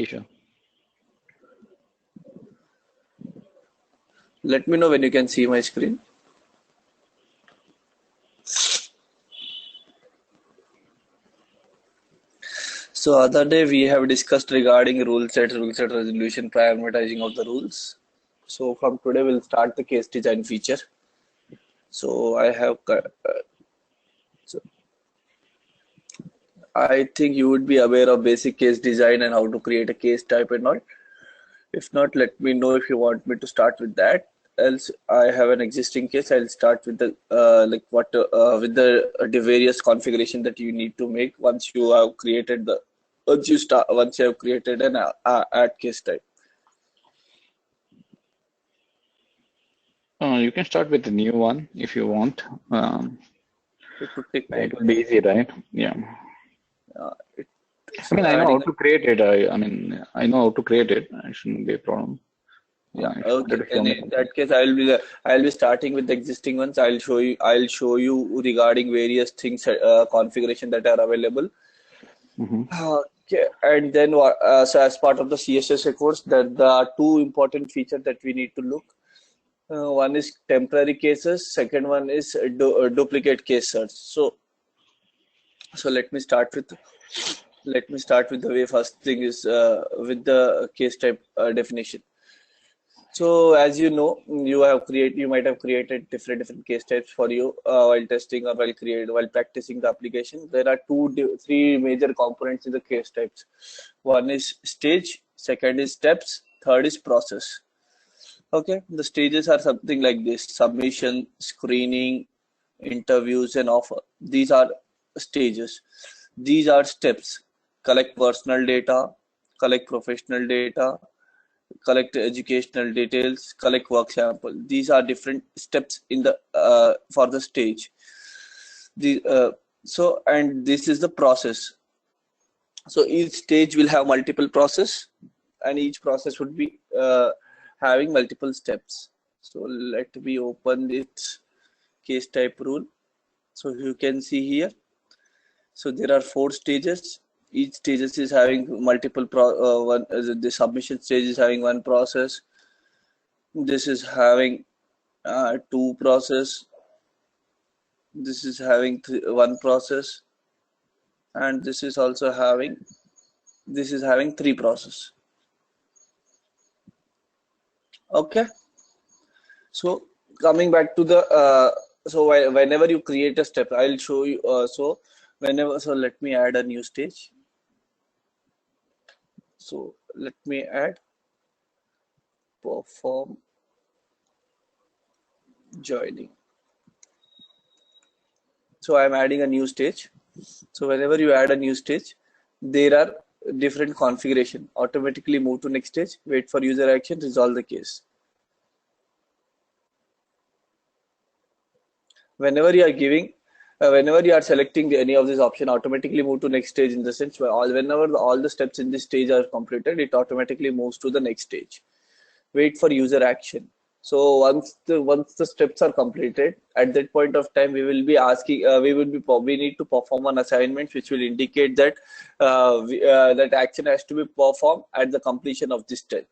Sure. Let me know when you can see my screen. So other day we have discussed regarding rule set resolution, prioritizing of the rules. So from today we'll start the case design feature. So so I think you would be aware of basic case design and how to create a case type and all. If not, let me know if you want me to start with that. Else, I have an existing case. I'll start with the the various configuration that you need to make once you have created the once you have created an add case type. You can start with the new one if you want. It would take It time. will be easy, right? Yeah. It, I mean, I know how adding. to create it. I mean, I know how to create it. It shouldn't be a problem. Yeah, If you wanted okay. to show Then me in something. that case, I'll be starting with the existing ones. I'll show you regarding various things configuration that are available. Mm-hmm. Okay, and then so as part of the CSS course, there are two important features that we need to look. One is temporary cases. Second one is duplicate case search. So let me start with the way first thing is with the case type definition. So as you know, you might have created different case types for you while testing or while practicing the application. There are three major components in the case types. One is stage, second is steps, third is process. Okay, the stages are something like this: submission, screening, interviews, and offer. These are stages. These are steps: collect personal data, collect professional data, collect educational details, collect work sample. These are different steps in the for the stage. And this is the process. So each stage will have multiple process, and each process would be having multiple steps. So let me open its case type rule. So you can see here. So there are four stages. Each stages is having multiple the submission stage is having one process. This is having two process. This is having one process, and this is having three process. Okay. So coming back to the whenever you create a step, I'll show you. So let me add a new stage. So let me add perform joining. So I'm adding a new stage. So whenever you add a new stage, there are different configuration. Automatically move to next stage, wait for user action, resolve the case. Whenever you are selecting any of this option, automatically move to next stage in the sense where whenever all the steps in this stage are completed, it automatically moves to the next stage. Wait for user action. So once the steps are completed, at that point of time, we will be asking, we need to perform an assignment which will indicate that that action has to be performed at the completion of this step,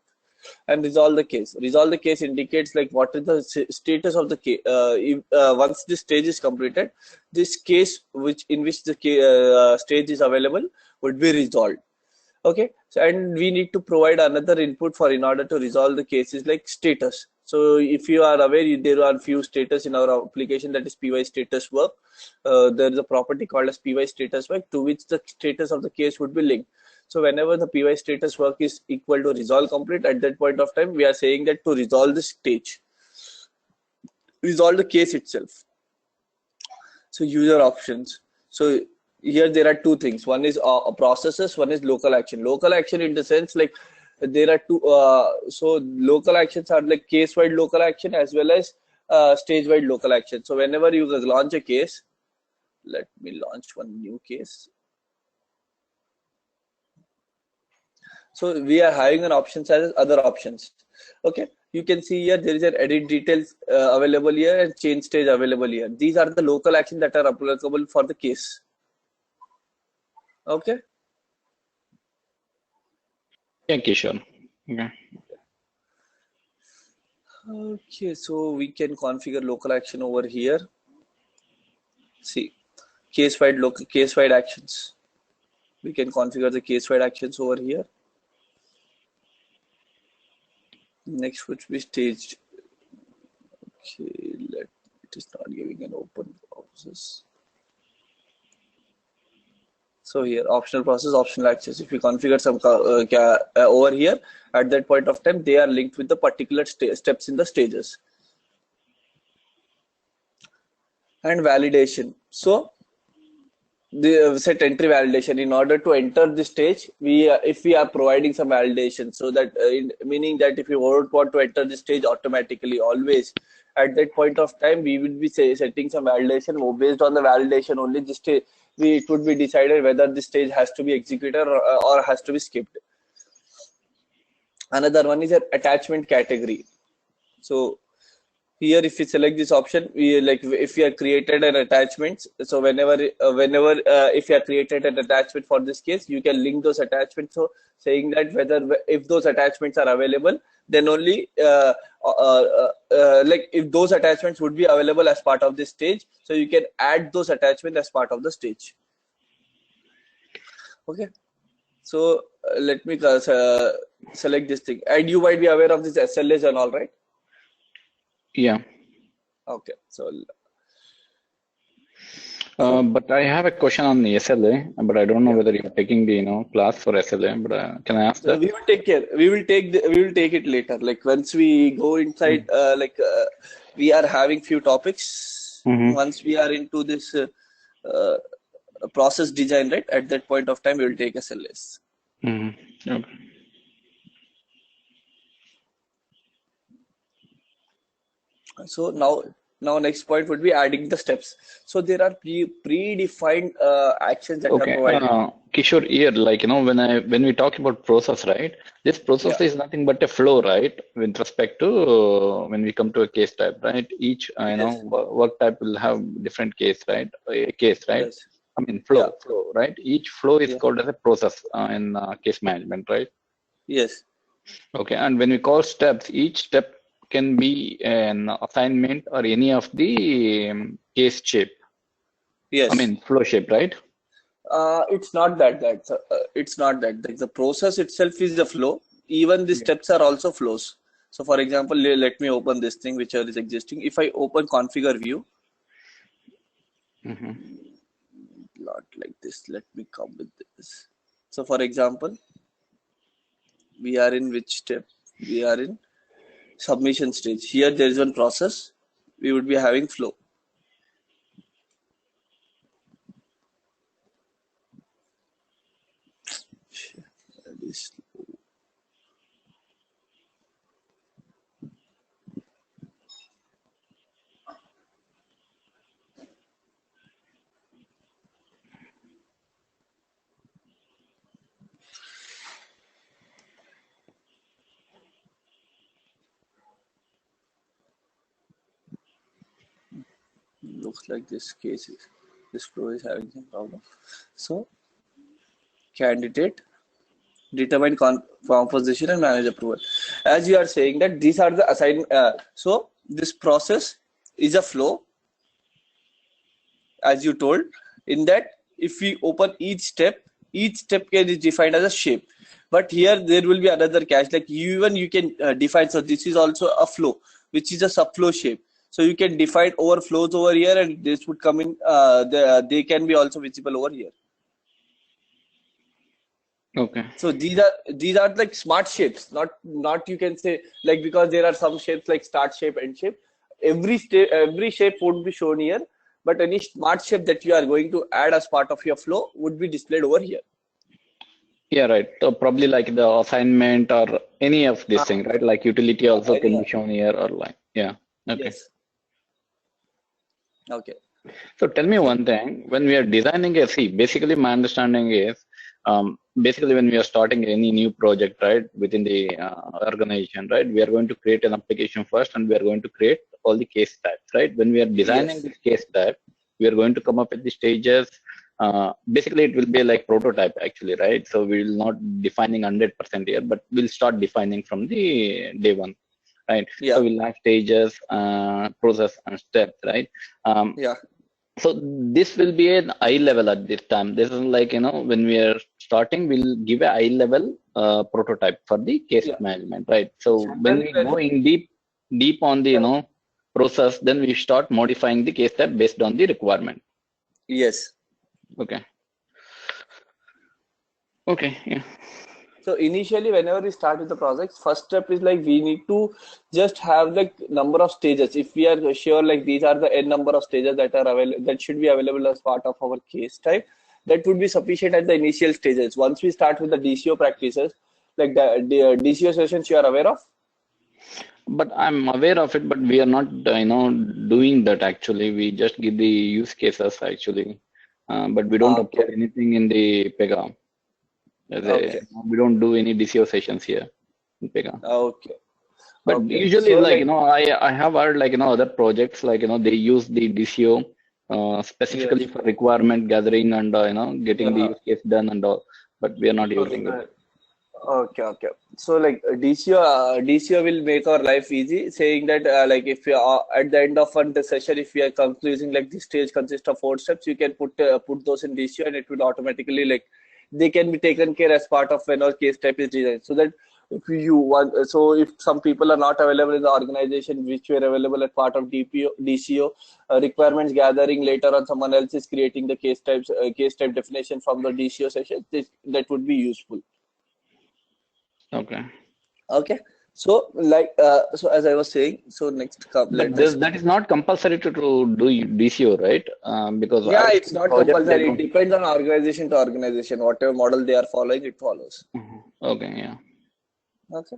and resolve the case. Resolve the case indicates like what is the status of the case. Once this stage is completed, this case in which the stage is available would be resolved. Okay, so and we need to provide another input for in order to resolve the cases like status. So if you are aware, there are few status in our application, that is py status work. There is a property called as py status work to which the status of the case would be linked. So whenever the py status work is equal to resolve complete, at that point of time we are saying that to resolve the stage, resolve the case itself. So user options. So here there are two things. One is processes, one is local action. Local action in the sense like there are two. So local actions are like case-wide local action as well as stage-wide local action. So whenever you launch a case, let me launch one new case. So we are having an options as other options. Okay, you can see here there is an edit details available here and change stage available here. These are the local actions that are applicable for the case. Okay. Yeah, Kishore. Okay. Okay, so we can configure local action over here. See, case-wide actions. We can configure the case-wide actions over here. Next would be staged. Okay, it is not giving an open process. So here, optional process, optional actions. If we configure some over here, at that point of time, they are linked with the particular steps in the stages. And validation. So the set entry validation. In order to enter the stage, if we are providing some validation, so that meaning that if you want to enter the stage automatically, always at that point of time, we will be setting some validation. Based on the validation only, this stage it would be decided whether the stage has to be executed or has to be skipped. Another one is an attachment category. So here, if we select this option, we if we have created an attachment. So whenever if you have created an attachment for this case, you can link those attachments. So saying that if those attachments are available, then only if those attachments would be available as part of this stage, so you can add those attachments as part of the stage. Okay. So let me select this thing, and you might be aware of this SLAs and all, right? Yeah. Okay. So but I have a question on the SLA, but I don't know whether you're taking the class for SLA. But can I ask that? we will take care. We will take it later. Like once we go inside, we are having few topics. Once we are into this process design, right? At that point of time, we will take SLAs. Okay. So now next point would be adding the steps. So there are predefined actions that are provided. Kishore, here, when we talk about process, right? This process is nothing but a flow, right? With respect to when we come to a case type, right? Each work type will have different case, right? A case, right? Yes. I mean flow, right? Each flow is called as a process in case management, right? Yes. Okay, and when we call steps, each step can be an assignment or any of the case shape. Yes. I mean flow shape, right? It's not that. It's not that. The process itself is the flow. Even the steps are also flows. So for example, let me open this thing which is existing. If I open configure view, not like this. Let me come with this. So for example, we are in which step? We are in submission stage. Here there is one process. We would be having flow. Looks like this flow is having some problem. So candidate, determine composition and manage approval. As you are saying that these are the assigned. So this process is a flow, as you told. In that, if we open each step is defined as a shape. But here there will be another catch. Like you can define. So this is also a flow, which is a subflow shape. So you can define overflows over here, and this would come in. They can be also visible over here. Okay. So these are like smart shapes, not you can say like, because there are some shapes like start shape, end shape. Every shape would be shown here, but any smart shape that you are going to add as part of your flow would be displayed over here. Yeah, right. So probably like the assignment or any of this thing, right? Like utility also can be shown here, or like Okay. Yes. Okay. So tell me one thing. When we are designing a basically my understanding is, basically when we are starting any new project, right, within the organization, right, we are going to create an application first, and we are going to create all the case types, right? When we are designing this case type, we are going to come up with the stages, basically it will be like prototype actually, right? So we will not defining 100% here, but we'll start defining from the day one, right? Yeah. So we'll have stages, process and steps, right? Yeah. So this will be an eye level at this time. This is like, when we are starting, we'll give a eye level prototype for the case Yeah. management, right? So when Generally, we go in deep on the, process, then we start modifying the case type based on the requirement. yes. Okay. Okay. Yeah. So initially, whenever we start with the project, first step is like we need to just have like number of stages. If we are sure like these are the n number of stages that are available, that should be available as part of our case type, that would be sufficient at the initial stages. Once we start with the DCO practices, like the DCO sessions you are aware of. But I'm aware of it, but we are not, doing that actually. We just give the use cases actually, but we don't Okay. upload anything in the Pega. Okay. We don't do any DCO sessions here in Pega. Okay. But Okay. usually, So like, like I have heard like, other projects, like, they use the DCO specifically yes. for requirement gathering and, getting the Uh, use case done and all, but we are not using it. right. Okay, okay. So like DCO will make our life easy, saying that like if you are at the end of one the session, if we are concluding like this stage consists of 4 steps, you can put those in DCO and it will automatically like they can be taken care as part of when our case type is designed. So that if you want, so if some people are not available in the organization which were available as part of DCO, requirements gathering later on, someone else is creating the case type definition from the DCO session. That would be useful. Okay. Okay. So like so as I was saying, so next But let us that is not compulsory to do DCO, right? Because yeah, I've it's seen not projects they compulsory. It don't. depends on organization to organization. Whatever model they are following, it follows. Okay, yeah. Okay.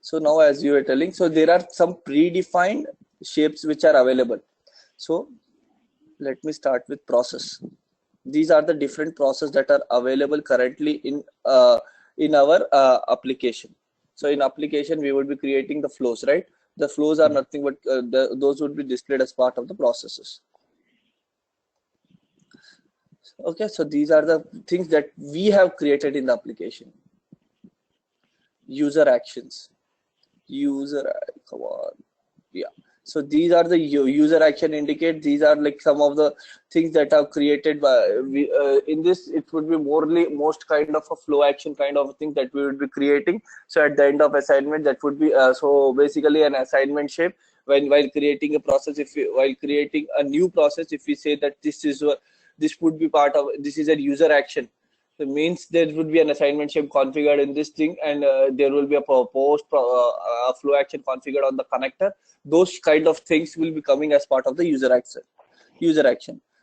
So now as you were telling, so there are some predefined shapes which are available. So let me start with process. These are the different processes that are available currently in our application. So in application, we would be creating the flows, right? The flows are nothing but those would be displayed as part of the processes. Okay, so these are the things that we have created in the application. User actions. Come on. Yeah. So these are the user action indicate. These are like some of the things that are created by in this. It would be most kind of a flow action kind of thing that we would be creating. So at the end of assignment, that would be so basically an assignment shape. While creating a process, while creating a new process, if we say that this would be part of this is a user action. So means there would be an assignment shape configured in this thing, and there will be a flow action configured on the connector. Those kind of things will be coming as part of the user action.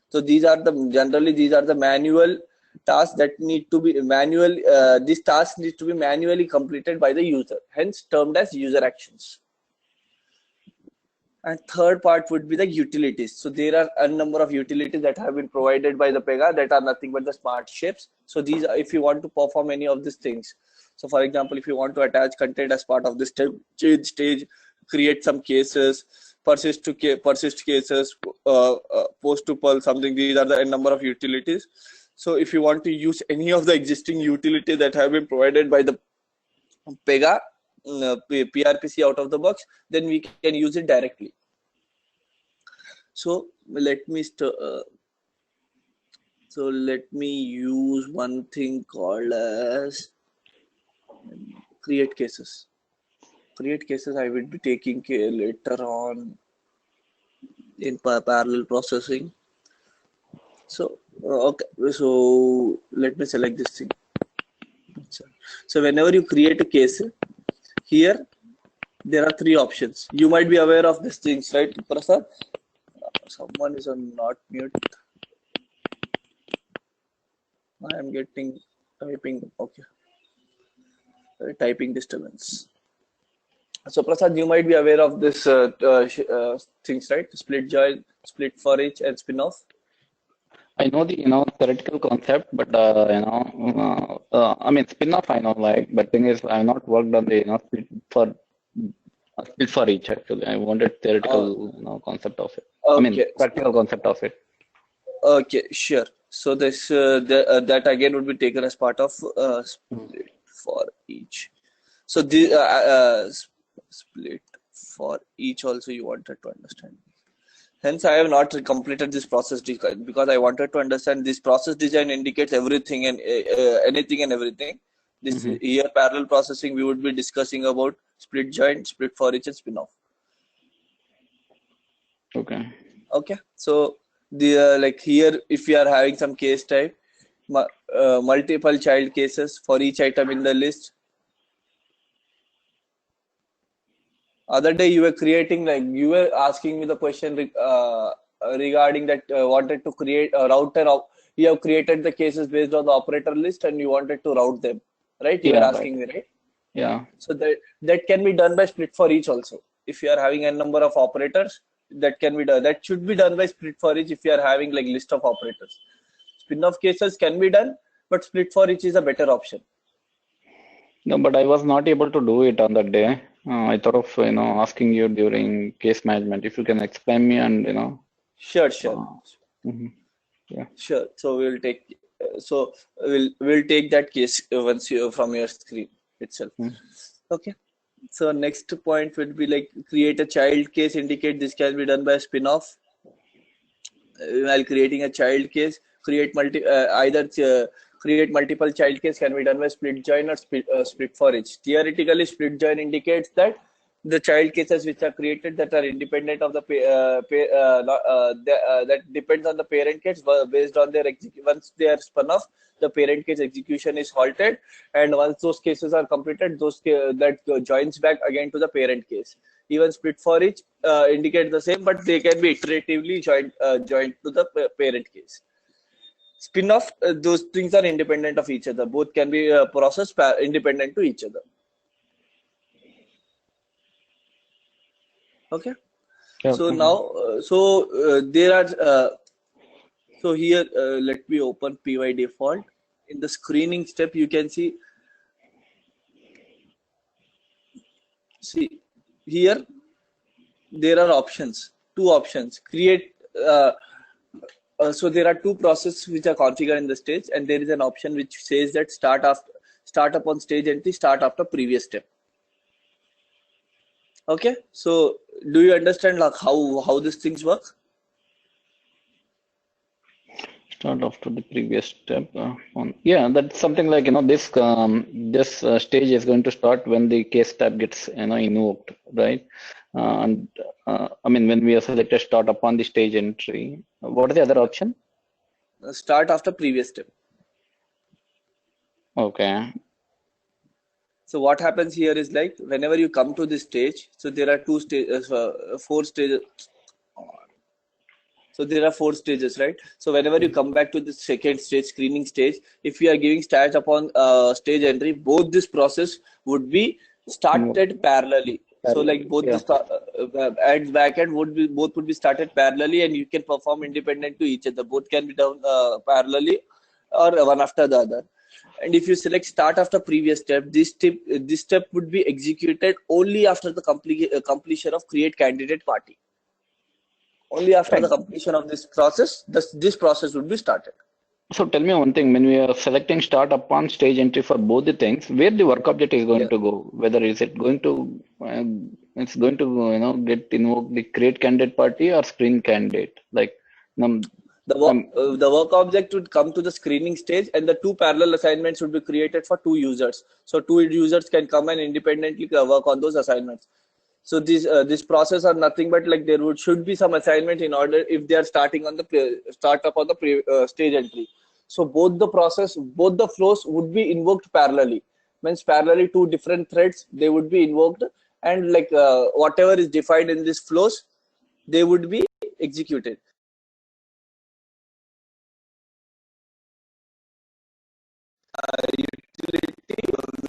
So these are the manual tasks that need to be manual. These tasks need to be manually completed by the user, hence termed as user actions. And third part would be the utilities. So there are a number of utilities that have been provided by the Pega that are nothing but the smart shapes. So these are, if you want to perform any of these things. So for example, if you want to attach content as part of this change stage, create some cases, persist cases, post to pull something. These are the n number of utilities. So if you want to use any of the existing utilities that have been provided by the Pega, PRPC out of the box, then we can use it directly. So let me use one thing called as create cases. I will be taking care later on in parallel processing. So okay, so let me select this thing. So whenever you create a case, here there are 3 options. You might be aware of these things, right, Prasad? Someone is on not mute. I am getting typing. Okay, typing disturbance. So Prasad, you might be aware of this things, right? Split join, split for each, and spin off. I know the theoretical concept, but I mean spin-off I know, like, but thing is I've not worked on the split for each actually. I wanted theoretical concept of it. I mean Okay. practical concept of it. Okay, sure. So that again would be taken as part of split for each. So the split for each also you wanted to understand. Hence, I have not completed this process because I wanted to understand this process design indicates everything and anything and everything. This Hmm. here parallel processing we would be discussing about split joint, split for each, and spin off. Okay. Okay, so the like here if we are having some case type, multiple child cases for each item in the list. Other day you were creating like you were asking me the question regarding that wanted to create a router of you have created the cases based on the operator list and you wanted to route them, right? You were Yeah, right. asking me, right? Yeah. So that can be done by split for each also. If you are having a number of operators, that can be done. That should be done by split for each if you are having like list of operators. Spin-off cases can be done, but split for each is a better option. No, but I was not able to do it on that day. I thought of, asking you during case management if you can explain me and, Sure, sure, uh, mhm, yeah. sure. So we'll take that case once you from your screen itself. Mm. Okay. So next point would be like create a child case. Indicate this can be done by spin-off. While creating a child case, create multiple child case can be done by split join or split for each. Theoretically, split join indicates that the child cases which are created that are independent of the that depends on the parent case based on their once they are spun off, the parent case execution is halted, and once those cases are completed, that joins back again to the parent case. Even split for each indicate the same, but they can be iteratively joined to the parent case. Spin-off, those things are independent of each other. Both can be processed independent to each other. Okay. Yeah, So okay. now, there are. So here, let me open PY default. In the screening step, you can see here there are options. Two options. Create. So there are two processes which are configured in the stage, and there is an option which says that start upon stage entry, start after previous step. Okay, so do you understand like how these things work? Start after the previous step. Yeah, that's something like, this stage is going to start when the case tab gets, invoked, right? And I mean, when we are selected start upon the stage entry, what is the other option? Start after previous step. Okay. So what happens here is like whenever you come to this stage, so there are four stages. So there are four stages, right? So whenever you come back to the second stage, screening stage, if you are giving stats upon stage entry, both this process would be Invoked started parallelly. So like parallelly. both the Yeah. and back end would be started parallelly, and you can perform independent to each other. Both can be done parallelly or one after the other. And if you select start after previous step, this step would be executed only after the completion of create candidate party. Only after Right. the completion of this process, this process would be started. So tell me one thing, when we are selecting start upon stage entry for both the things, where the work object is going Yeah. to go? Whether is it going to, it's going to, get invoked the create candidate party or screen candidate? Like, um, The work object would come to the screening stage, and the two parallel assignments would be created for two users. So two users can come and independently work on those assignments. So this process are nothing but like should be some assignment in order if they are starting on the startup on the stage entry. So both the flows would be invoked parallelly. Means parallelly two different threads they would be invoked, and like whatever is defined in these flows, they would be executed. Utility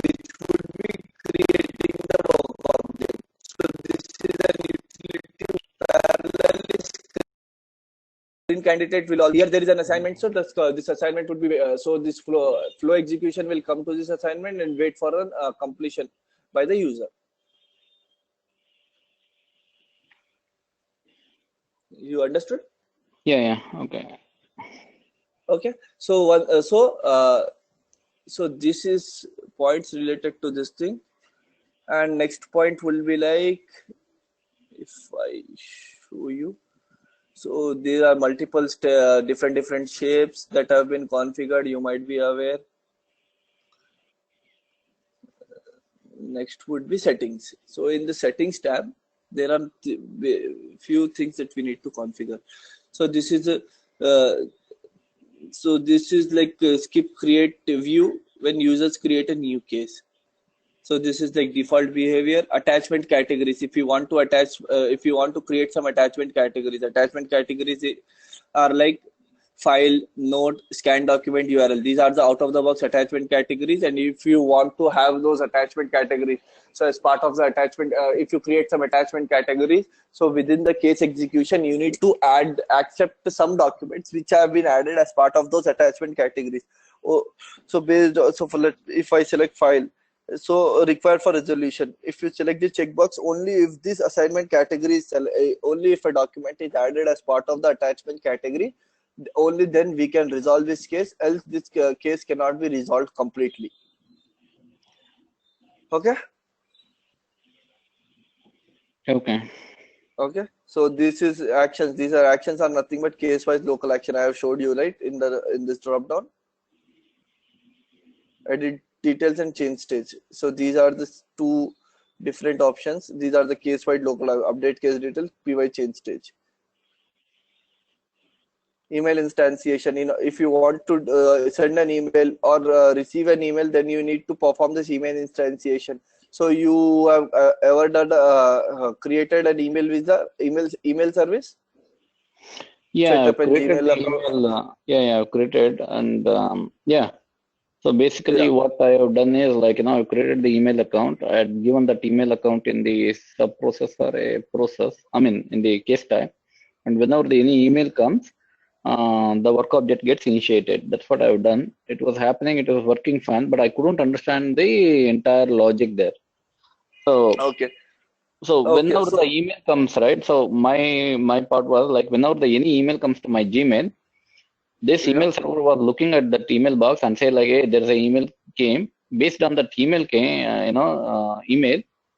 which would be creating the work object. So this is an utility parallel screen candidate will all here there is an assignment. So this assignment would be so this flow execution will come to this assignment and wait for a completion by the user. You understood? yeah, yeah, okay. Okay. So one so this is points related to this thing, and next point will be like, if I show you. So there are multiple different shapes that have been configured. You might be aware. Next would be settings. So in the settings tab, there are few things that we need to configure. So this is a this is like skip create view when users create a new case. So this is like default behavior. Attachment categories. If you want to attach, if you want to create some attachment categories are like file, note, scan document, URL. These are the out of the box attachment categories. And if you want to have those attachment categories, so as part of the attachment, if you create some attachment categories, so within the case execution, you need to accept some documents which have been added as part of those attachment categories. Oh, so based, so if I select file, so required for resolution, if you select the checkbox, only if this assignment category is only if a document is added as part of the attachment category, only then we can resolve this case, else this case cannot be resolved completely. Okay. Okay, so this is actions. These are actions are nothing but case wise local action. I have showed you right in this drop down. Edit details and change stage. So these are the two different options. These are the case wide local update case details, py change stage. Email instantiation. If you want to send an email or receive an email, then you need to perform this email instantiation. So you have ever done created an email with the email service? Yeah, Set I've up a created Gmail the account. email. Yeah, I've created, and yeah. So basically, Yeah. what I have done is like, I've created the email account. I had given that email account in the sub process or a process. I mean, in the case type, and whenever any email comes, the work object gets initiated. That's what I've done. It was happening. It was working fine, but I couldn't understand the entire logic there. So Okay. so Okay. whenever the So email comes, right? So my part was like whenever any email comes to my Gmail, this yeah. email server was looking at that email box and say like, hey, there's an email came. Based on that email,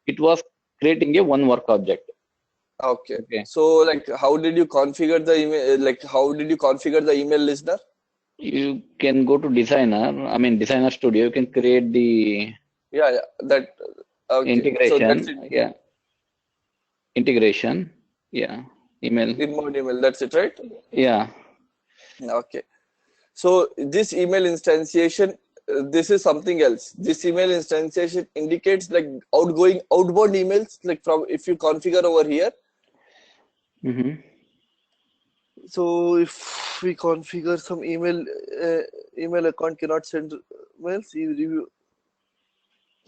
it was creating a one work object. Okay. Okay. So like, how did you configure the email? Like, how did you configure the email listener? You can go to designer. I mean, designer studio. You can create the Yeah. Yeah. That. Okay. So that's integration. it. Yeah, integration. Yeah, email. Inbound email. That's it, right? Yeah. Okay. So this email instantiation, this is something else. This email instantiation indicates like outbound emails, like from if you configure over here. Mm-hmm. So if we configure some email account cannot send mails.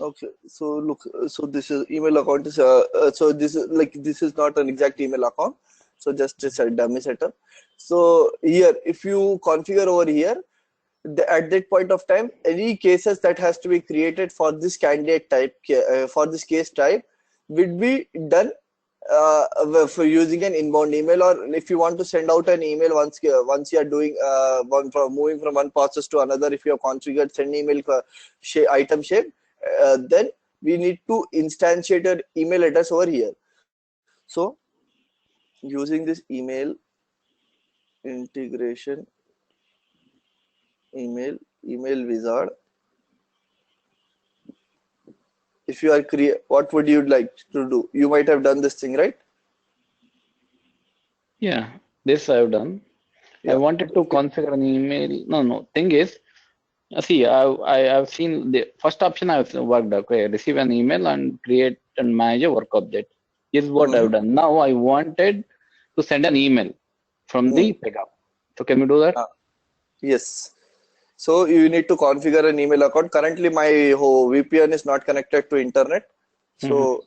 Okay, so look, so this is email account is so this is like this is not an exact email account. So just a dummy setup. So here, if you configure over here, at that point of time, any cases that has to be created for this candidate type for this case type will be done for using an inbound email, or if you want to send out an email once you are doing one from moving from one process to another, if you have configured send email item shape, then we need to instantiate an email address over here. So using this email integration email wizard, if you are what would you like to do? You might have done this thing, right? Yeah. This I've done. I Yeah. wanted to configure an email. No. Thing is, see, I've seen the first option I've worked. Okay, receive an email and create and manage a work object. This is what Mm-hmm. I've done. Now I wanted to send an email from the Mm. pickup. So can we do that? Yes. So you need to configure an email account. Currently, my whole VPN is not connected to internet. Mm-hmm.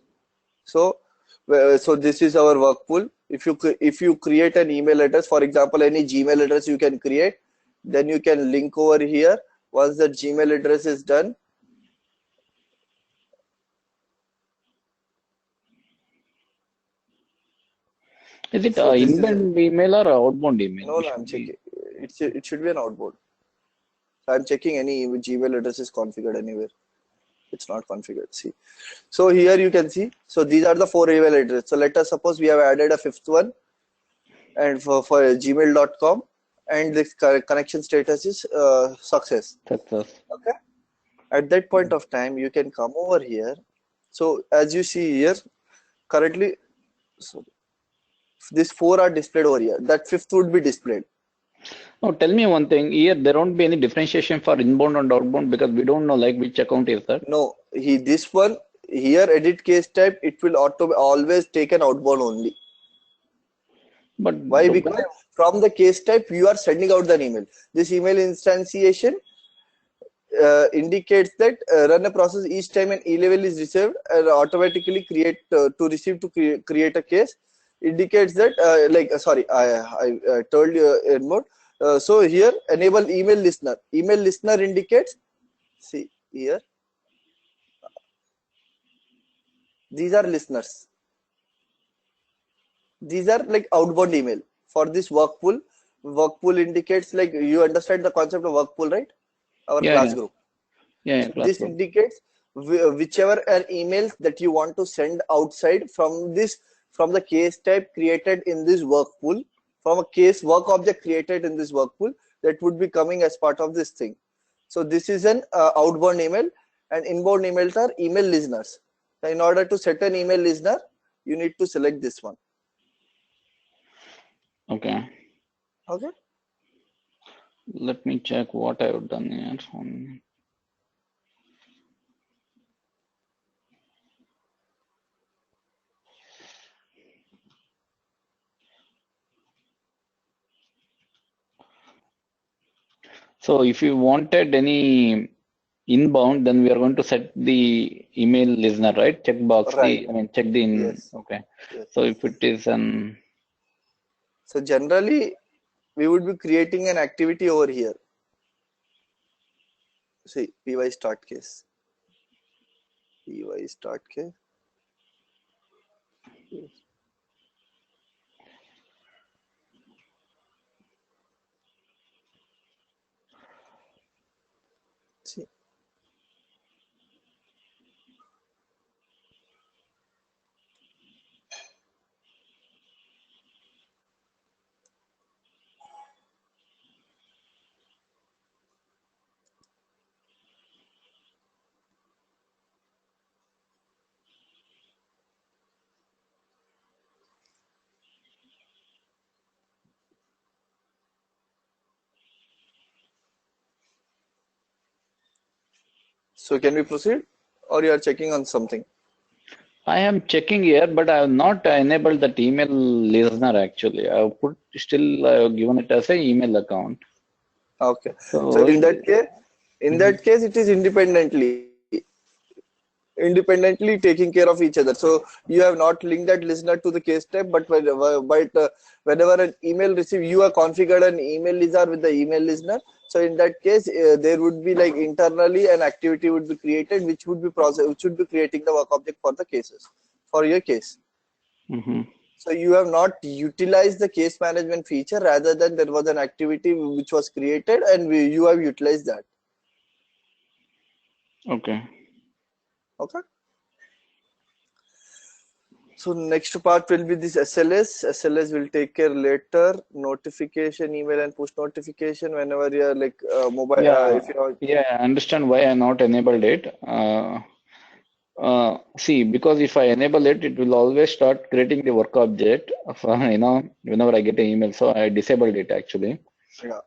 So this is our work pool. If you create an email address, for example, any Gmail address you can create, then you can link over here. Once the Gmail address is done, Is it so this is inbound email or outbound email? no, We no, I'm should be checking. it should be an outbound. So I'm checking any Gmail address is configured anywhere. It's not configured. See. So here you can see. So these are the 4 email addresses. So let us suppose we have added a 5th one, and for gmail.com, and the connection status is success. Success. Okay. At that point of time, you can come over here. So as you see here, currently, so these 4 are displayed over here. That 5th would be displayed. Oh, tell me one thing. Here, there won't be any differentiation for inbound and outbound because we don't know like which account is that. No, this one here, edit case type, it will always take an outbound only. But why? Because from the case type, you are sending out the email. This email instantiation indicates that run a process each time an e-level is received and automatically create to create a case. Indicates that sorry, I told you in mode. So here enable email listener. Email listener indicates, see here, these are listeners. These are like outbound email for this work pool. Work pool indicates, like, you understand the concept of work pool, right? Our class group. Yeah, so this group indicates whichever are emails that you want to send outside from the case type created in this work pool, from a case work object created in this work pool, that would be coming as part of this thing. So this is an outbound email, and inbound emails are email listeners. So in order to set an email listener, you need to select this one. Okay. Okay. Let me check what I have done here. So if you wanted any inbound, then we are going to set the email listener, right? Checkbox. Right. Check the in. Yes. Okay. Yes. So if it is an. So generally, we would be creating an activity over here. See, py start case. Py start case. Yes. See. So can we proceed, or you are checking on something? I am checking here, but I have not enabled that email listener actually. I have I have given it as a email account. Okay. So in that case, it is independently taking care of each other. So you have not linked that listener to the case type, but whenever an email receive, you have configured an email listener with the email listener. So in that case, there would be like internally an activity would be created, which would be creating the work object for the cases, for your case. So you have not utilized the case management feature, rather than there was an activity which was created and you have utilized that. Okay. Okay. So next part will be this SLS. SLS will take care later. Notification, email and push notification whenever you are like mobile. Yeah, I understand why I not enabled it. See, because if I enable it, it will always start creating the work object for, whenever I get an email. So I disabled it actually. Yeah.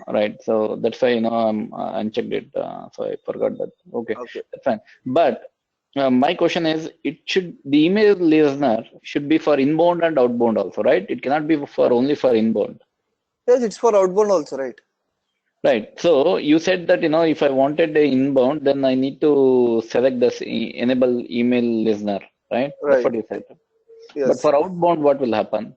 Right. So that's why, I'm unchecked it. So I forgot that. Okay. That's fine. But my question is, the email listener should be for inbound and outbound also, right? It cannot be only for inbound. Yes, it's for outbound also, right? Right. So you said that, if I wanted the inbound, then I need to select this enable email listener, right? That's what you said. Yes. But for outbound, what will happen?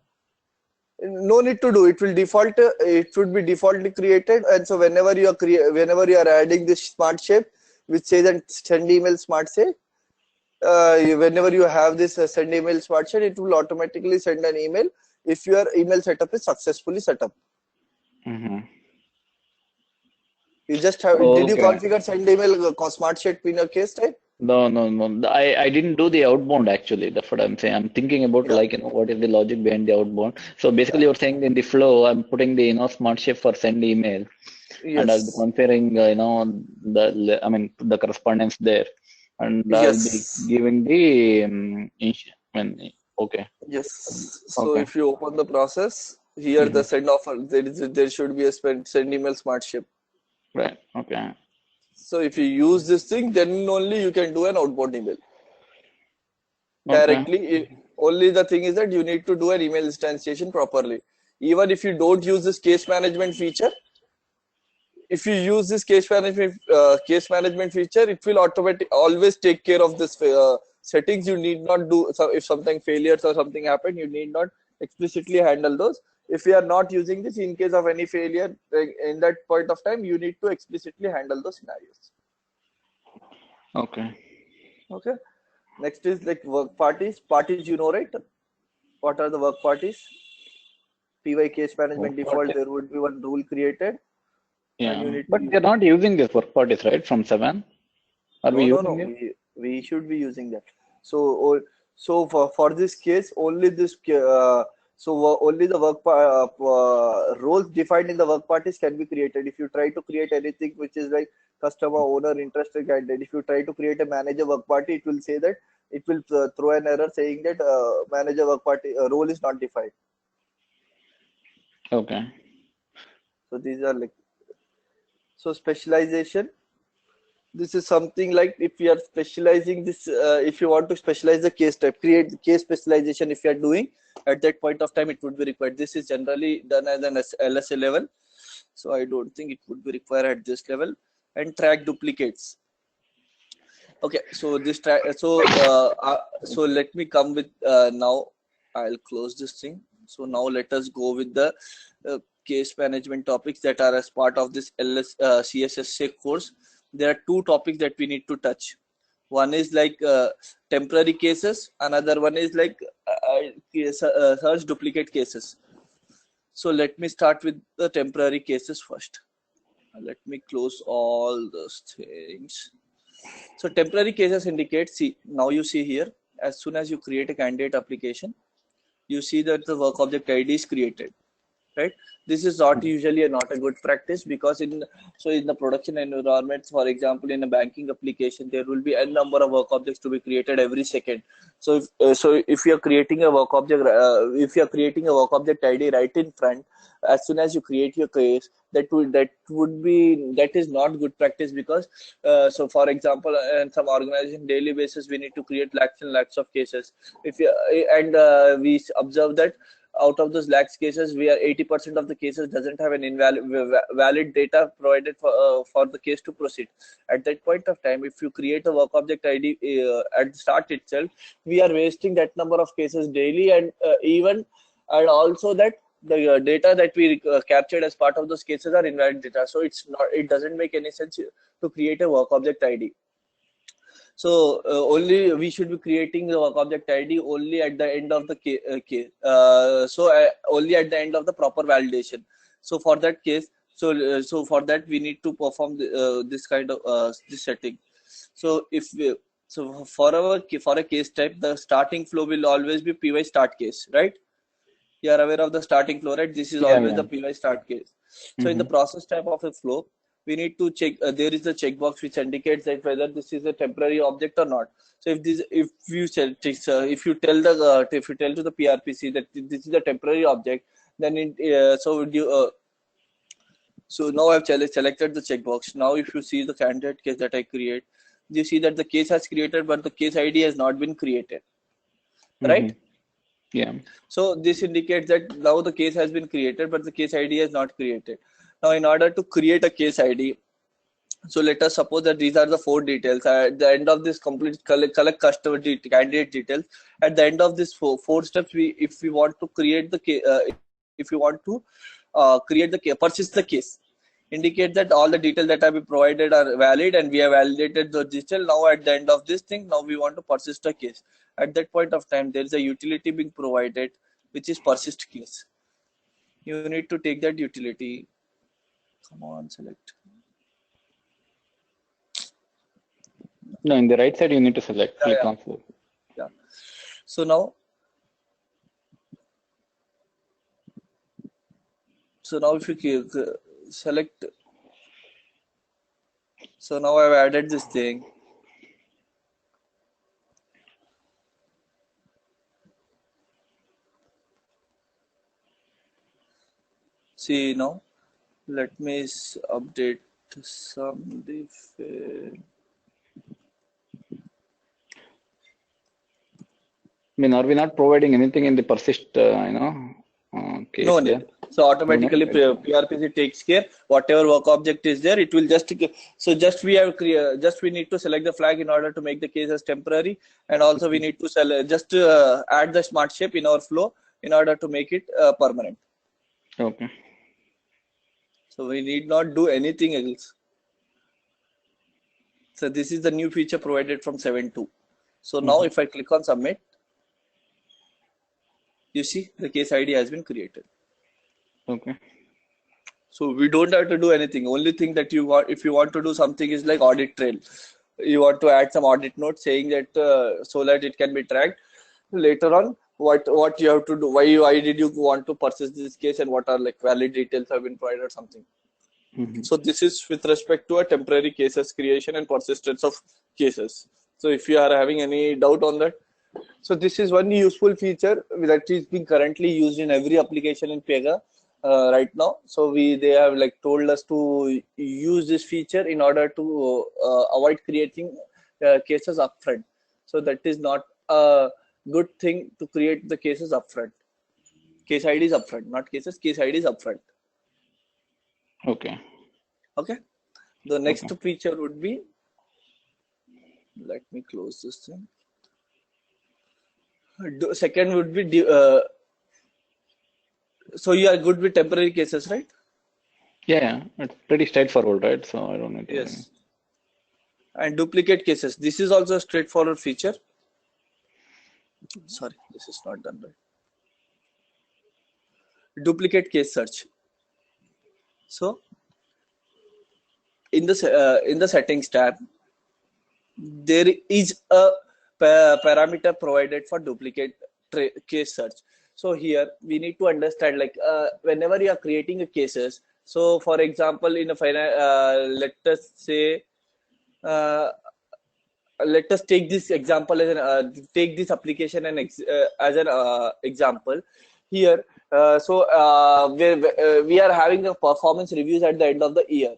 No need to do. It will default. It should be defaultly created, and so whenever you are adding this smart shape, which says that send email smart shape, whenever you have this send email smart shape, it will automatically send an email if your email setup is successfully set up. You just have, did you Okay. configure send email smart sheet in your case type? No, no, no. I didn't do the outbound actually. That's what I'm saying. I'm thinking about Yeah. like, what is the logic behind the outbound. So basically Yeah. you're saying in the flow, I'm putting the, smart shift for send email and I'll be Yes. configuring, I mean, the correspondence there and I'll be Yes. giving the, I mean, okay, Yes. So okay, if you open the process, here the hmm, send offer, there should be a send email smart ship. right, okay, So if you use this thing, then only you can do an outbound email okay, directly. Only the thing is that you need to do an email instantiation properly. Even if you don't use this case management feature, if you use this case management feature, it will automatically always take care of this settings. You need not do, so if something failures or something happened, you need not explicitly handle those. If you are not using this, in case of any failure, like, in that point of time you need to explicitly handle those scenarios. okay. Okay. Next is like work parties, you know, right? What are the work parties? PY case Work management default, party, there would be one rule created and you yeah, need to but use. they're not using this work parties, right? From 7, are we No, no, no. using it? We should be using that. So, so for this case, only only the roles defined in the work parties can be created. If you try to create anything which is like customer, owner, interested candidate, if you try to create a manager work party, it will say that it will throw an error saying that manager work party role is not defined. Okay, So these are like, so specialization. This is something like if we are specializing this, if you want to specialize the case type, create the case specialization. If you are doing at that point of time, it would be required. This is generally done as an LSA level, so I don't think it would be required at this level. And track duplicates. Okay, so this track, so let me come with now. I'll close this thing. So now let us go with the case management topics that are as part of this CSSA course. There are two topics that we need to touch. One is like temporary cases. Another one is like search duplicate cases. So let me start with the temporary cases first. Let me close all those things. So temporary cases indicate, see, now you see here, as soon as you create a candidate application, you see that the work object ID is created, right? This is not usually not a good practice, because in the production environments, for example, in a banking application, there will be a number of work objects to be created every second. So if you're creating a work object, if you're creating a work object ID right in front, as soon as you create your case, that is not good practice, because so for example, in some organization daily basis we need to create lakhs and lakhs of cases. If you and We observe that out of those lakhs cases, we are 80% of the cases doesn't have an valid data provided for the case to proceed. At that point of time, if you create a work object ID at the start itself, we are wasting that number of cases daily, and also that the data that we captured as part of those cases are invalid data. So it doesn't make any sense to create a work object ID. So only we should be creating the work object ID only at the end of the case. Only at the end of the proper validation. So for that case, so for that we need to perform this kind of this setting. So if we, so for a case type, the starting flow will always be py start case, right? You are aware of the starting flow, right? This is yeah, always yeah, the py start case. So in the mm-hmm. process type of a flow, we need to check, there is a checkbox which indicates that whether this is a temporary object or not. So if you tell to the PRPC that this is a temporary object, then so now I've selected the checkbox. Now if you see the candidate case that I create, you see that the case has created, but the case ID has not been created, Mm-hmm. right? Yeah, So this indicates that now the case has been created, but the case ID is not created. Now, in order to create a case ID, so let us suppose that these are the four details. At the end of this complete collect customer candidate details. At the end of this four steps, if we want to create the if you want to create the persist the case, indicate that all the details that have been provided are valid and we have validated the detail. Now at the end of this thing, now we want to persist a case. At that point of time, there is a utility being provided which is persist case. You need to take that utility. Come on, select. No, in the right side, you need to select, Yeah, click yeah, on select. yeah. So now, if you select, so now I've added this thing. See now, let me update some defect. I mean, are we not providing anything in the persist, case No there? need. So No need, automatically right? PRPC takes care. Whatever work object is there, it will just. So just we have just we need to select the flag in order to make the case as temporary, and also we need to just add the smart shape in our flow in order to make it permanent. Okay. So we need not do anything else. So this is the new feature provided from 7.2. So now if I click on submit, you see the case ID has been created. Okay. So we don't have to do anything. Only thing that you want, if you want to do something, is like audit trail. You want to add some audit note saying that so that it can be tracked later on. What you have to do? Why did you want to purchase this case, and what are like valid details have been provided or something. So this is with respect to a temporary cases creation and persistence of cases. So if you are having any doubt on that, so this is one useful feature that is being currently used in every application in Pega right now. So they have like told us to use this feature in order to avoid creating cases upfront. So that is not a good thing to create the cases upfront. Case ID is upfront, not cases. Case ID is upfront. Okay. Okay. The next Okay. feature would be, let me close this thing. Second would be, so you are good with temporary cases, right? Yeah, it's pretty straightforward, right? So I don't need to. Yes. And duplicate cases. This is also a straightforward feature. Sorry, this is not done right. Duplicate case search. So in the settings tab, there is a parameter provided for duplicate case search. So here we need to understand, like whenever you are creating a cases. So for example, in a let us say. Let us take this example as take this application and as an example here. We are having a performance reviews at the end of the year,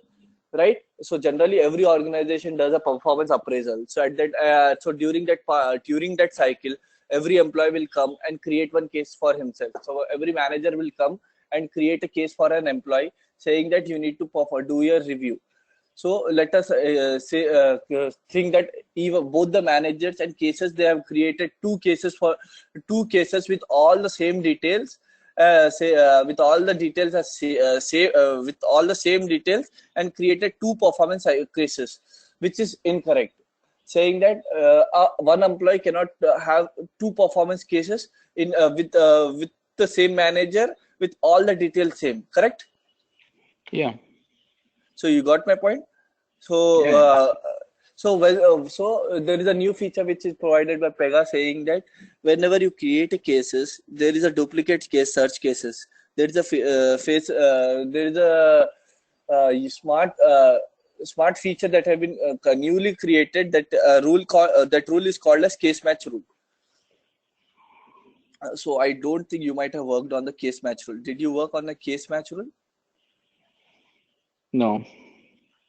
right? So generally every organization does a performance appraisal. So at that during that cycle, every employee will come and create one case for himself. So every manager will come and create a case for an employee, saying that you need to do your review. So let us think that even both the managers and cases, they have created two cases with all the same details. With all the details with all the same details, and created two performance cases, which is incorrect, saying that one employee cannot have two performance cases in with the same manager with all the details same. Correct? Yeah. So you got my point. So, Yeah. so there is a new feature which is provided by Pega, saying that whenever you create a cases, there is a duplicate case search cases. There is a there is a smart feature that have been newly created. That that rule is called as case match rule. So I don't think you might have worked on the case match rule. Did you work on the case match rule? No.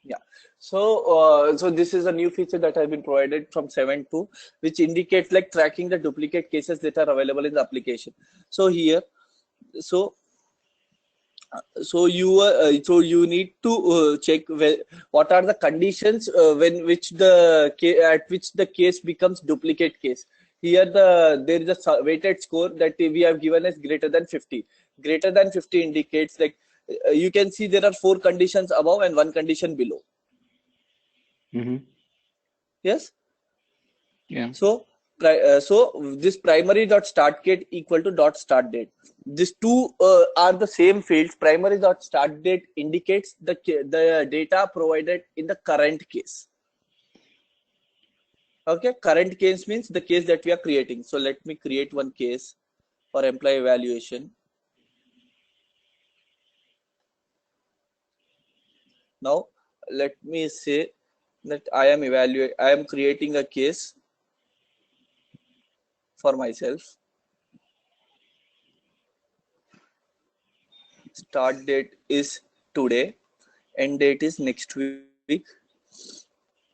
Yeah. So this is a new feature that has been provided from 7.2, which indicates like tracking the duplicate cases that are available in the application. So here, so you need to check what are the conditions at which the case becomes duplicate case. Here there is a weighted score that we have given as greater than 50. Greater than 50 indicates like you can see there are 4 conditions above and 1 condition below. Yes. Yeah. So this primary dot start date equal to dot start date. These two are the same fields. Primary dot start date indicates the data provided in the current case. Okay, current case means the case that we are creating. So let me create one case for employee evaluation. Now let me say that I am creating a case for myself. Start date is today, end date is next week,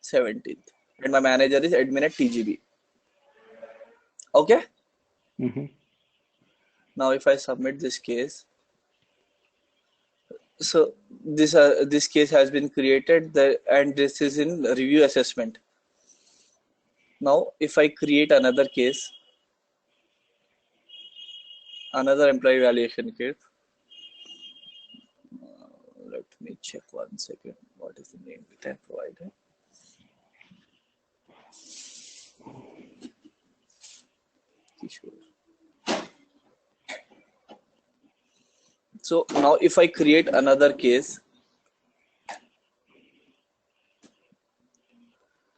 17th, and my manager is admin at TGB. Okay, Mm-hmm. now if I submit this case, so this case has been created and this is in review assessment. Now if I create another case, another employee evaluation case, let me check one second. What is the name that I provided? So now if I create another case,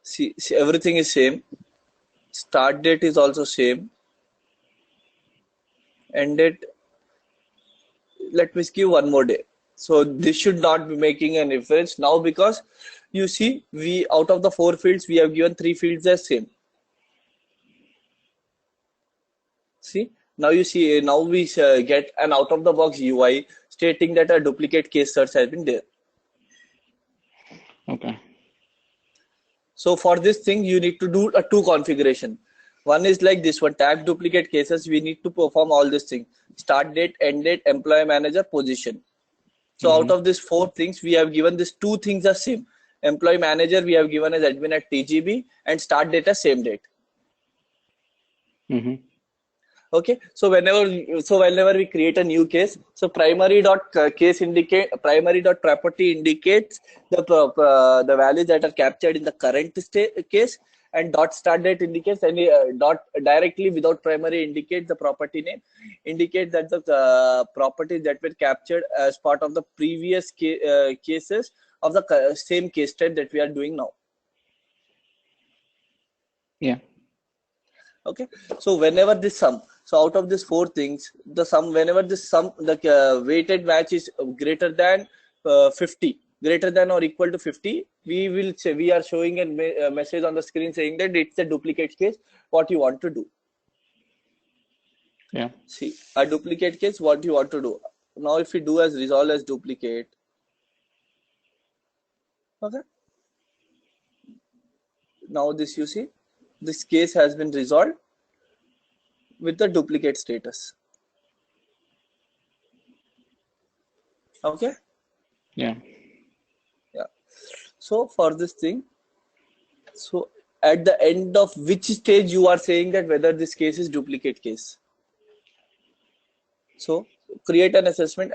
see everything is same. Start date is also same. End date, let me give one more day. So this should not be making a difference now, because you see, we out of the 4 fields, we have given 3 fields as same. See, now you see, now we get an out of the box UI stating that a duplicate case search has been there. Okay. So for this thing, you need to do a 2 configuration. One is like this one, tag duplicate cases. We need to perform all this thing: start date, end date, employee manager, position. So out of these 4 things, we have given these 2 things are same. Employee manager we have given as admin at TGB, and start date as same date. Mm-hmm. Okay, so whenever we create a new case, so primary dot property indicates the values that are captured in the current case, and dot start date indicates any dot directly without primary indicates the property name, indicates that the properties that were captured as part of the previous cases of the same case type that we are doing now. Yeah. Okay, so whenever this sum, so out of these 4 things, the sum, whenever this sum, the weighted match is greater than 50, greater than or equal to 50, we will say, we are showing a message on the screen saying that it's a duplicate case. What you want to do? Yeah. See, a duplicate case, what you want to do? Now if we do as resolve as duplicate, okay, now this, you see, this case has been resolved with the duplicate status. Okay. Yeah. Yeah. So for this thing, so at the end of which stage you are saying that whether this case is duplicate case? So create an assessment.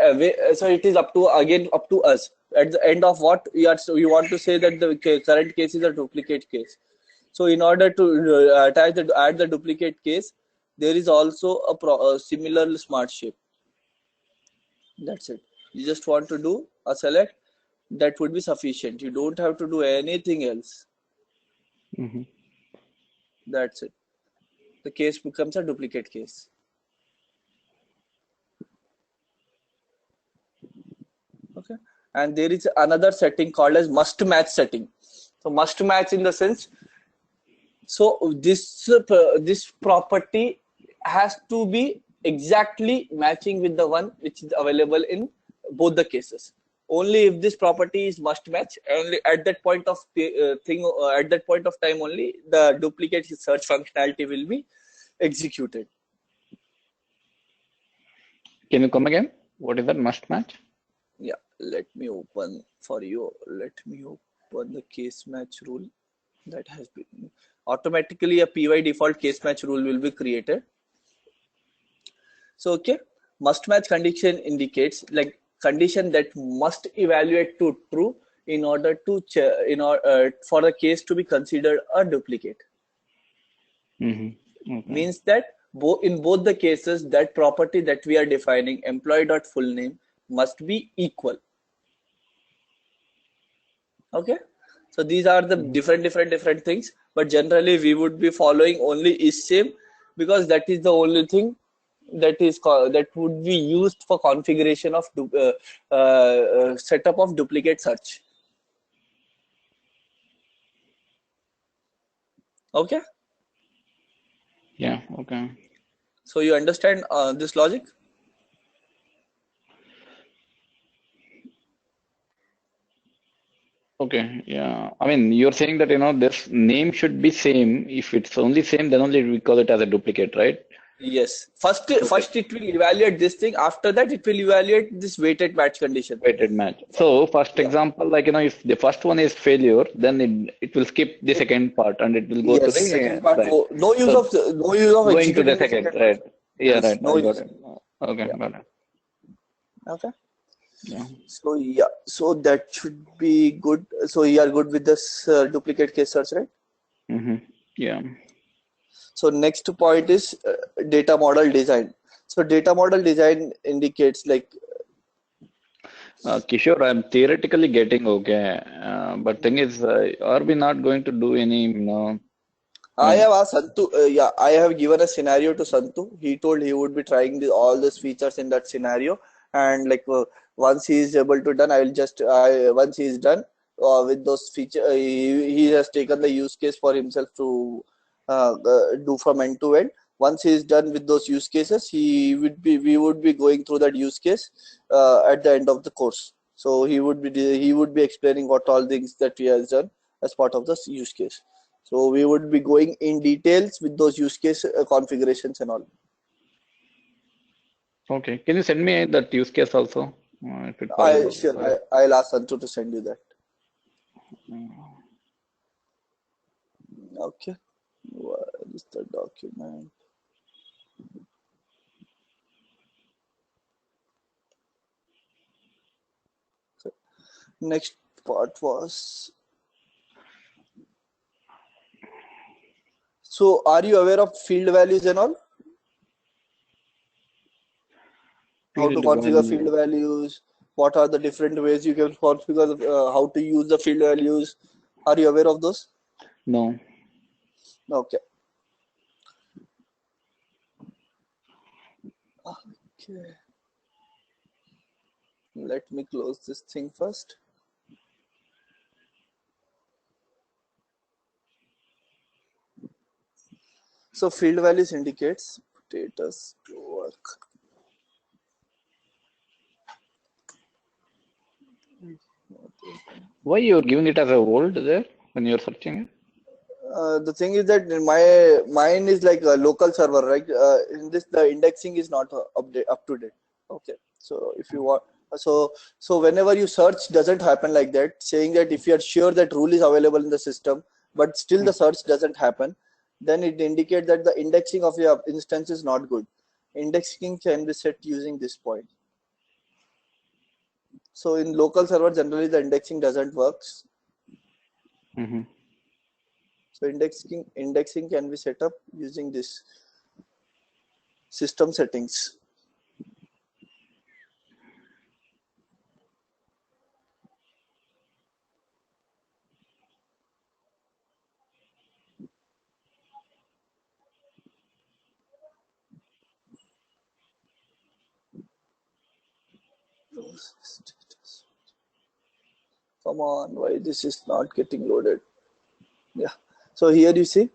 So it is up to us. At the end of what you want to say that the current case is a duplicate case. So in order to add the duplicate case, there is also a similar smart shape. That's it. You just want to do a select. That would be sufficient. You don't have to do anything else. Mm-hmm. That's it. The case becomes a duplicate case. Okay, and there is another setting called as must match setting. So must match in the sense, so this property has to be exactly matching with the one which is available in both the cases. Only if this property is must match, only at that point of at that point of time only the duplicate search functionality will be executed. Can you come again? What is that must match? Yeah, let me open for you. Let me open the case match rule that has been automatically a py default case match rule will be created. So okay, must match condition indicates like condition that must evaluate to true in order to for the case to be considered a duplicate. Mm-hmm. Okay. Means that in both the cases, that property that we are defining, employee.full name, must be equal. Okay, so these are the different things. but generally we would be following only is same, because that is the only thing that would be used for configuration of setup of duplicate search. Okay, Yeah. Okay. so you understand this logic? Okay. Yeah. I mean, you're saying that, this name should be same. If it's only same, then only we call it as a duplicate, right? Yes. First Okay. it will evaluate this thing. After that, it will evaluate this weighted match condition. Weighted match. So first Yeah. example, like, if the first one is failure, then it will skip the It, second part and it will go to yes. the Second part. right. No, So no use of going to the executing the second, second part. right? Yeah, Yes. right. No I got use. it. Okay, Yeah. got it. Okay. Yeah. So yeah. So that should be good. So you are good with this duplicate case search, right? Mm-hmm. Yeah. So next point is data model design. So data model design indicates like Kishore, I'm theoretically getting okay, but thing is, are we not going to do any, I I mean, have asked Santu. Yeah, I have given a scenario to Santu. He told he would be trying all these features in that scenario, and like once he is able to done, I will just once he is done with those feature, he has taken the use case for himself to do from end to end. Once he is done with those use cases, we would be going through that use case at the end of the course. So he would be explaining what all things that he has done as part of this use case. So we would be going in details with those use case configurations and all. okay. Can you send me that use case also, if it's possible? I'll ask Santu to send you that. Okay. Where is the document? Okay. Next part was, so are you aware of field values and all? How to Field configure value. field values? What are the different ways you can configure? How to use the field values? Are you aware of those? No. Okay. Okay. Let me close this thing first. So field values indicates status work. Why you're giving it as a old there when you're searching it? The thing is that in mine is like a local server, right? In this, the indexing is not up to date. Okay, so if you want, so whenever you search, doesn't happen like that. Saying that if you are sure that rule is available in the system, but still the search doesn't happen, then it indicates that the indexing of your instance is not good. Indexing can be set using this point. So in local server, generally the indexing doesn't work. Mm-hmm. So indexing can be set up using this system settings. Come on, why this is not getting loaded? Yeah. So here you see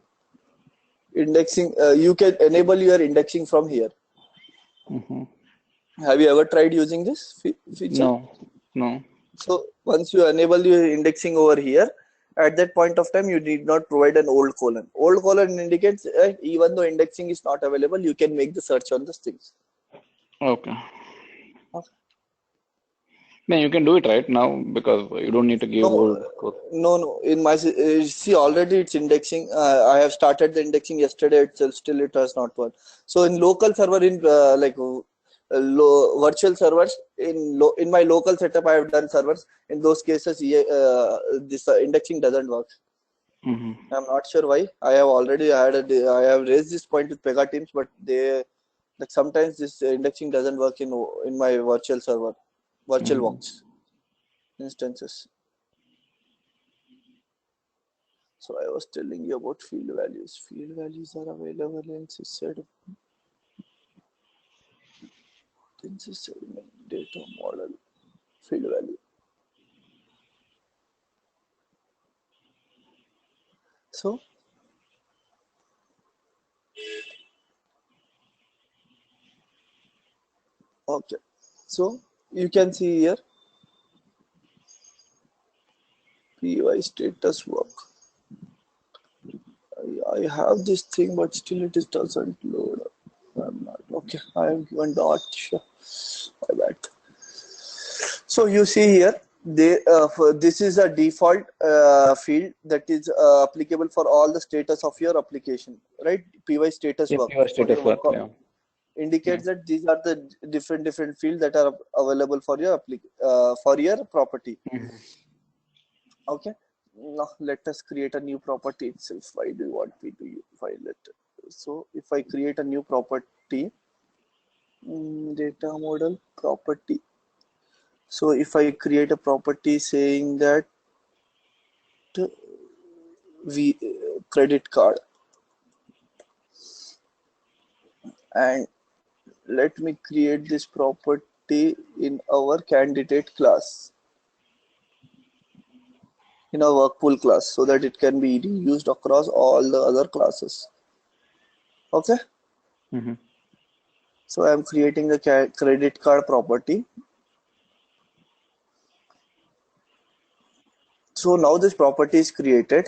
indexing. You can enable your indexing from here. Mm-hmm. Have you ever tried using this feature? No. No. So once you enable your indexing over here, at that point of time, you need not provide an old colon. Old colon indicates even though indexing is not available, you can make the search on these things. Okay. Okay. Man, you can do it right now because you don't need to give No, old code. no. In my see already it's indexing. I have started the indexing yesterday itself. Still, it has not worked. So in local server, in virtual servers, in my local setup, I have done servers. In those cases, this indexing doesn't work. Mm-hmm. I'm not sure why. I have raised this point with Pega teams, but they like sometimes this indexing doesn't work in my virtual server, virtual Mm-hmm. box instances. So I was telling you about field values. Field values are available in sysad data model. Field value. So okay. So you can see here PY status work. I have this thing, but still it is doesn't load. I'm not okay. I am given dot. Sure. My bad. So you see here, this is a default field that is applicable for all the status of your application, right? PY status Yeah, work your for your status work work. Yeah. indicates that these are the different fields that are available for your for your property. Mm-hmm. Okay. Now let us create a new property itself. Why do you want me to file it? So if I create a new property, data model property. So if I create a property saying that we credit card, and let me create this property in our candidate class, in our work pool class, so that it can be used across all the other classes. Okay. Mm-hmm. So I am creating the credit card property. So now this property is created.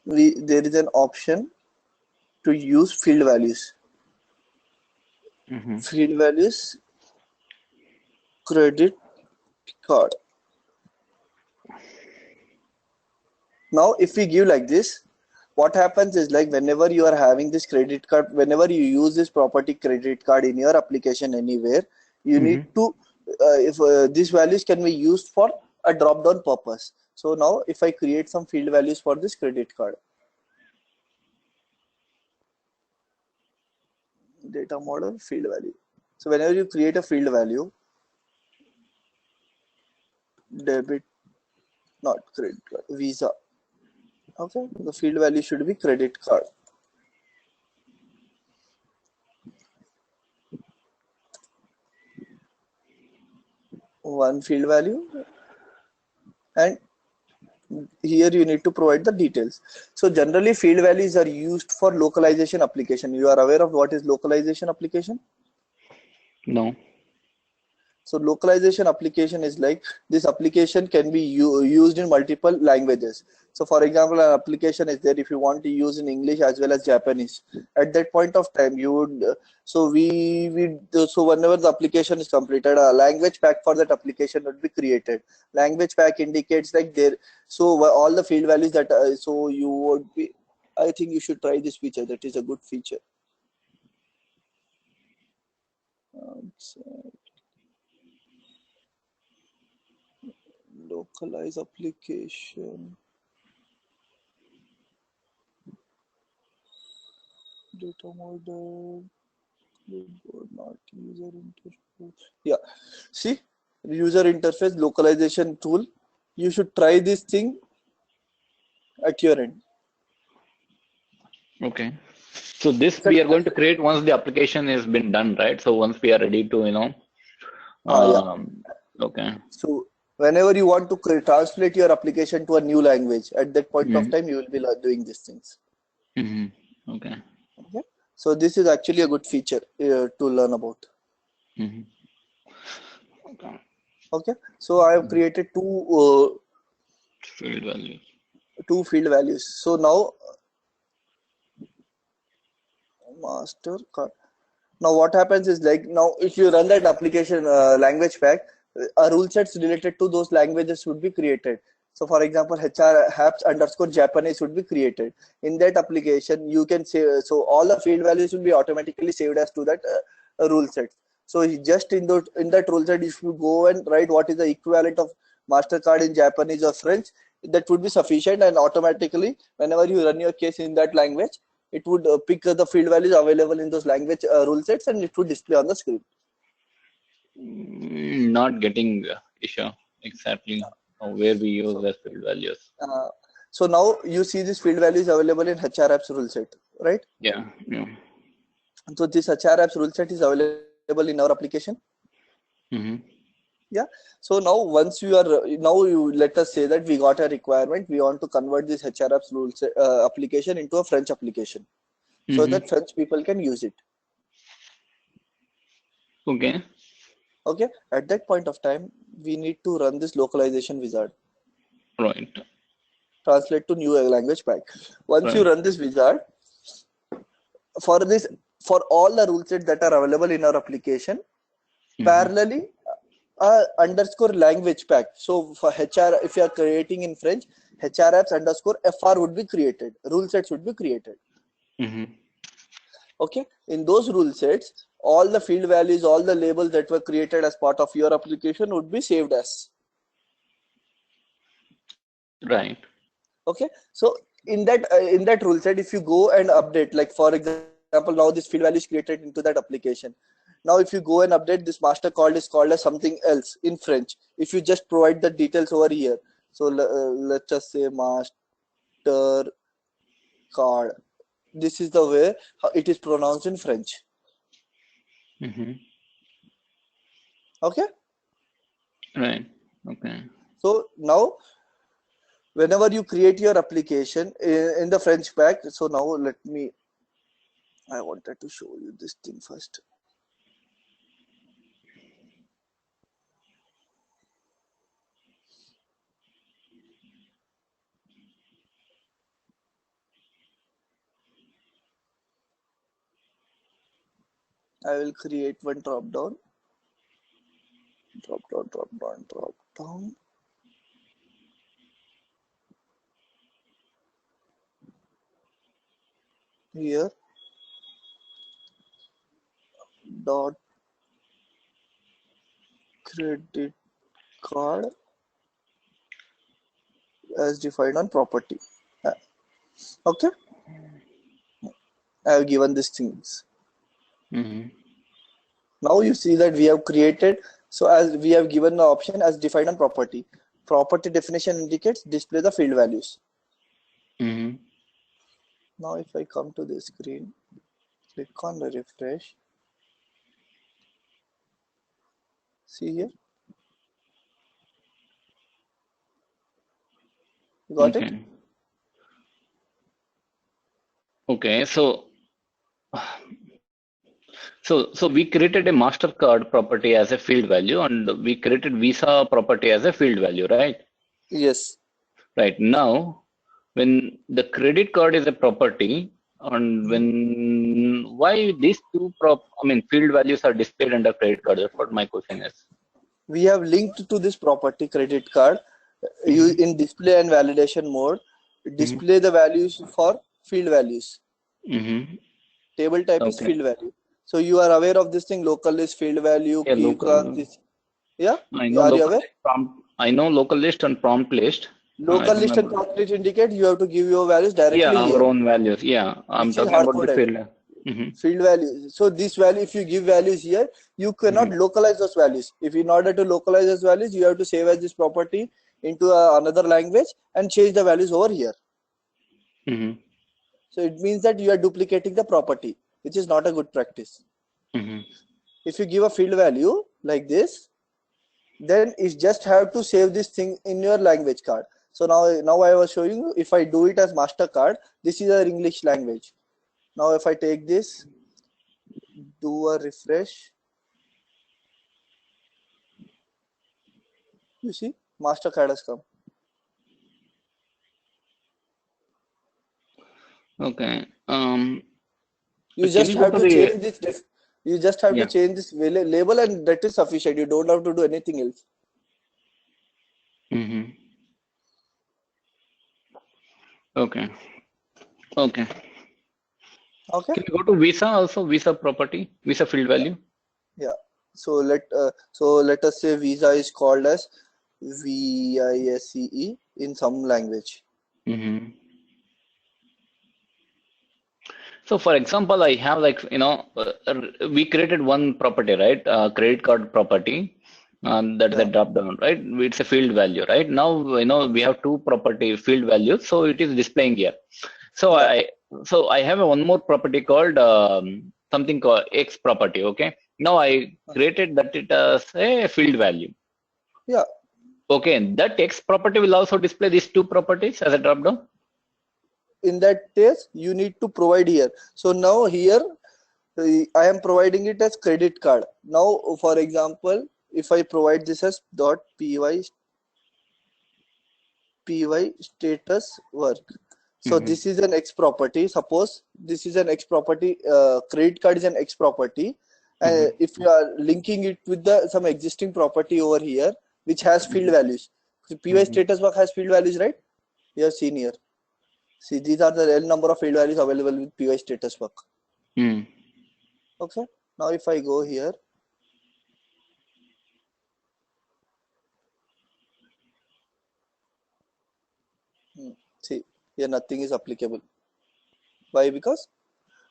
There is an option to use field values. Mm-hmm. Field values credit card. Now if we give like this, what happens is, like, whenever you are having this credit card, whenever you use this property credit card in your application anywhere, you need Mm-hmm. to if these values can be used for a drop down purpose. So now if I create some field values for this credit card, data model field value. So whenever you create a field value, debit, not credit card, Visa. Okay, the field value should be credit card. One field value, and here you need to provide the details. So generally field values are used for localization application. You are aware of what is localization application? No. So localization application is like, this application can be used in multiple languages. So for example, an application is there if you want to use in English as well as Japanese. At that point of time, you would so whenever the application is completed, a language pack for that application would be created. Language pack indicates like there. So all the field values that so you would be. I think you should try this feature. That is a good feature. Localize application. Data model, clipboard, not user interface. Yeah, see, user interface localization tool. You should try this thing at your end. Okay. So this It's a we are going to create once the application has been done, right? So once we are ready to, yeah. okay. So whenever you want to translate your application to a new language, at that point of Mm-hmm. time, you will be doing these things. Mm-hmm. Okay. Okay. So this is actually a good feature to learn about. Mm-hmm. Okay. Okay. So I have created Field values. two field values. So now master card. Now what happens is, like, now if you run that application language pack, a rule sets related to those languages would be created. So for example, HR apps underscore Japanese would be created. In that application, you can say, so all the field values will be automatically saved as to that rule set. So just in that rule set, if you go and write what is the equivalent of MasterCard in Japanese or French, that would be sufficient, and automatically whenever you run your case in that language, it would pick the field values available in those language rule sets, and it would display on the screen. Not getting Isha exactly where we use So, the field values. uh, So now you see this field value is available in HRApps rule set, right? Yeah. Yeah. So this HRApps rule set is available in our application. Mm-hmm. Yeah. So now once you are now you let us say that we got a requirement, we want to convert this HRApps rule set, application into a French application, so Mm-hmm. that French people can use it. Okay. Okay. At that point of time, we need to run this localization wizard, Right. translate to new language pack. Once you Right. run this wizard, for this, for all the rule sets that are available in our application, Mm-hmm. parallelly underscore language pack. So for HR, if you are creating in French, HRApps underscore FR would be created. Rule sets would be created. Mm-hmm. Okay. In those rule sets, all the field values, all the labels that were created as part of your application would be saved as. Right. Okay. So in that rule set, if you go and update, like for example, now this field value is created into that application. Now, if you go and update, this master called is called as something else in French. If you just provide the details over here, so let's just say master card. This is the way how it is pronounced in French. Mm-hmm. Okay. Right. Okay. So now, whenever you create your application in the French pack, so now I wanted to show you this thing first. I will create one drop down. Drop down, drop down, drop down. Here, dot credit card as defined on property. Uh, Okay, I have given these things. Mm-hmm. Now you see that we have created, so as we have given the option as defined on property. Property definition indicates display the field values. Mm-hmm. Now if I come to the screen, click on the refresh. See here, you got it? Okay. Okay. So we created a MasterCard property as a field value, and we created Visa property as a field value, right? Yes. Right. Now, when the credit card is a property, and when why these two field values are displayed under credit card? That's what my question is. We have linked to this property credit card. You Mm-hmm. in display and validation mode, Mm-hmm. display the values for field values. Mm-hmm. Table type is Okay. field value. So you are aware of this thing, local list, field value, Yeah, key class, local. this. Yeah, I know are you local aware? list prompt. I know local list and prompt list. I Local list and remember. prompt list indicate you have to give your values Yeah, directly our here, own values. Yeah, I'm which is talking hard about the coded. field. Mm-hmm. Field values. So this value, if you give values here, you cannot Mm-hmm. localize those values. If in order to localize those values, you have to save as this property into another language and change the values over here. Mm-hmm. So it means that you are duplicating the property, which is not a good practice. Mm-hmm. If you give a field value like this, then it just have to save this thing in your language card. So now I was showing you, if I do it as MasterCard, this is our English language. Now if I take this, do a refresh, you see MasterCard has come. Okay. You Can just you go have to to the change this. You just have to yeah? change this label, and that is sufficient. You don't have to do anything else. Mm-hmm. Okay. Okay. Okay. Can you go to Visa also? Visa property, Visa field Yeah. value. Yeah. So let us say Visa is called as VISE in some language. Mm-hmm. So, for example, I have we created one property, right? Credit card property. That is a Yeah. drop down, right? It's a field value, right? Now, we have two property field values, so it is displaying here. So Yeah. I have one more property called something called X property. Okay. Now I created that it as a field value. Yeah. Okay. That X property will also display these two properties as a drop down. In that case, you need to provide here. So now here, I am providing it as credit card. Now, for example, if I provide this as dot py status work. So Mm-hmm. this is an X property. Suppose this is an X property. Credit card is an X property. Mm-hmm. If you are linking it with the some existing property over here, which has field values. So py Mm-hmm. status work has field values, right? You have seen here. See, these are the L number of field values available with py status work. Mm. Okay. Now if I go here, see here nothing is applicable. Why? Because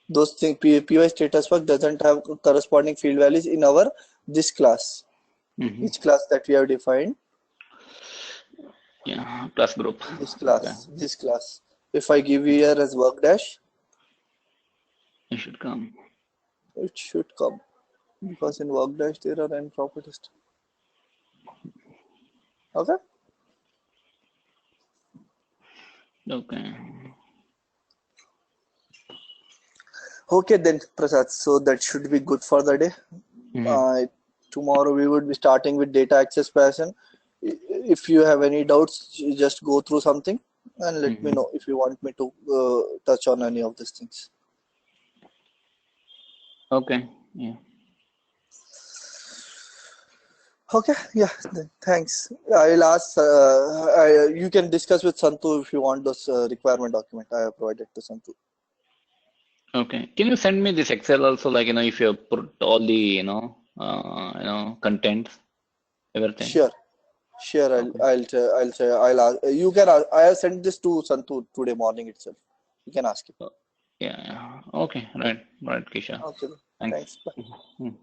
those things py status work doesn't have corresponding field values in our this class. Mm-hmm. Which class that we have defined? Yeah. Plus group. This Okay. class. This class. If I give you here as work dash, It should come. it should come because in work dash there are n properties. Okay. Okay. Okay then, Prasad. So that should be good for the day. Mm-hmm. Uh, Tomorrow we would be starting with data access pattern. If you have any doubts, you just go through something and let me Mm-hmm. know if you want me to touch on any of these things. Okay. Yeah. Okay, yeah, then thanks. I'll ask. You can discuss with Santu if you want those requirement document I have provided to Santu. Okay. Can you send me this Excel also, like, if you put all the, contents, everything. Sure, sure. Okay. I'll ask. You can. I have sent this to Santu today morning itself. You can ask him. Yeah. Yeah. Okay. Right. Right, Kisha. Okay, Thanks. thanks. Bye. Mhm.